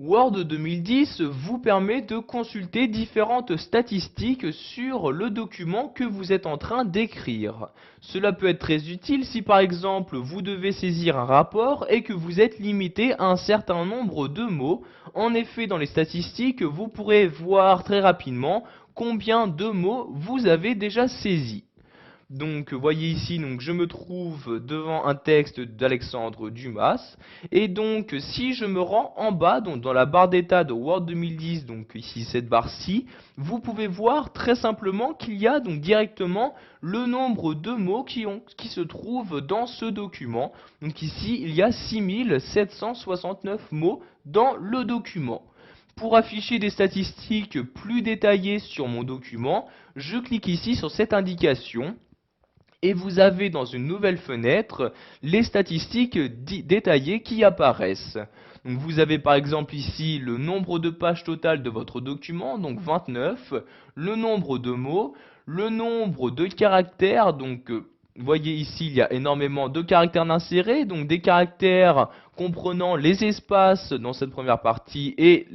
Word 2010 vous permet de consulter différentes statistiques sur le document que vous êtes en train d'écrire. Cela peut être très utile si par exemple vous devez saisir un rapport et que vous êtes limité à un certain nombre de mots. En effet, dans les statistiques, vous pourrez voir très rapidement combien de mots vous avez déjà saisis. Donc, voyez ici, donc, je me trouve devant un texte d'Alexandre Dumas. Et donc, si je me rends en bas, donc, dans la barre d'état de Word 2010, donc ici cette barre-ci, vous pouvez voir très simplement qu'il y a donc directement le nombre de mots qui se trouvent dans ce document. Donc ici, il y a 6769 mots dans le document. Pour afficher des statistiques plus détaillées sur mon document, je clique ici sur cette indication. Et vous avez dans une nouvelle fenêtre les statistiques détaillées qui apparaissent. Donc vous avez par exemple ici le nombre de pages totales de votre document, donc 29, le nombre de mots, le nombre de caractères, donc vous voyez ici il y a énormément de caractères d'insérer, donc des caractères comprenant les espaces dans cette première partie et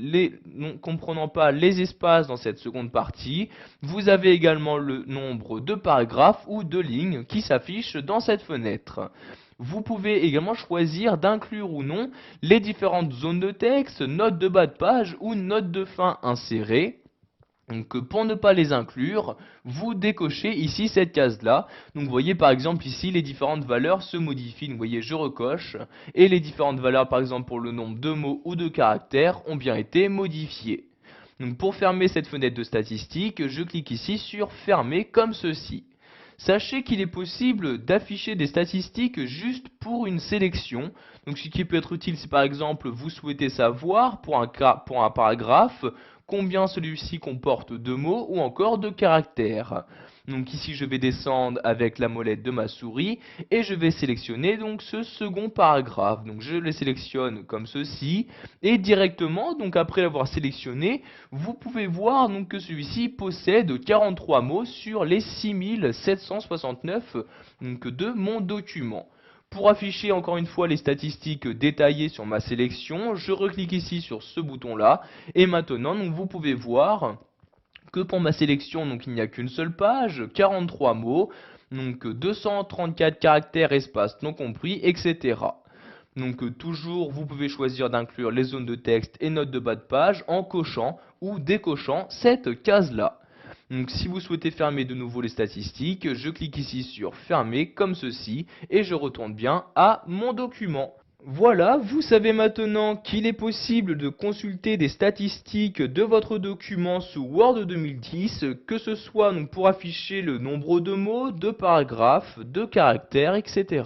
non comprenant pas les espaces dans cette seconde partie. Vous avez également le nombre de paragraphes ou de lignes qui s'affichent dans cette fenêtre. Vous pouvez également choisir d'inclure ou non les différentes zones de texte, notes de bas de page ou notes de fin insérées. Donc pour ne pas les inclure, vous décochez ici cette case-là. Donc vous voyez par exemple ici les différentes valeurs se modifient. Donc vous voyez je recoche et les différentes valeurs par exemple pour le nombre de mots ou de caractères ont bien été modifiées. Donc pour fermer cette fenêtre de statistiques, je clique ici sur fermer comme ceci. Sachez qu'il est possible d'afficher des statistiques juste pour une sélection. Donc ce qui peut être utile si par exemple vous souhaitez savoir pour un paragraphe combien celui-ci comporte de mots ou encore de caractères. Donc ici je vais descendre avec la molette de ma souris et je vais sélectionner donc ce second paragraphe. Donc je le sélectionne comme ceci et directement donc après l'avoir sélectionné, vous pouvez voir donc que celui-ci possède 43 mots sur les 6769 donc, de mon document. Pour afficher encore une fois les statistiques détaillées sur ma sélection, je reclique ici sur ce bouton-là et maintenant donc, vous pouvez voir que pour ma sélection, donc il n'y a qu'une seule page, 43 mots, donc 234 caractères, espaces non compris, etc. Donc toujours, vous pouvez choisir d'inclure les zones de texte et notes de bas de page en cochant ou décochant cette case-là. Donc si vous souhaitez fermer de nouveau les statistiques, je clique ici sur fermer comme ceci et je retourne bien à mon document. Voilà, vous savez maintenant qu'il est possible de consulter des statistiques de votre document sous Word 2010, que ce soit donc pour afficher le nombre de mots, de paragraphes, de caractères, etc.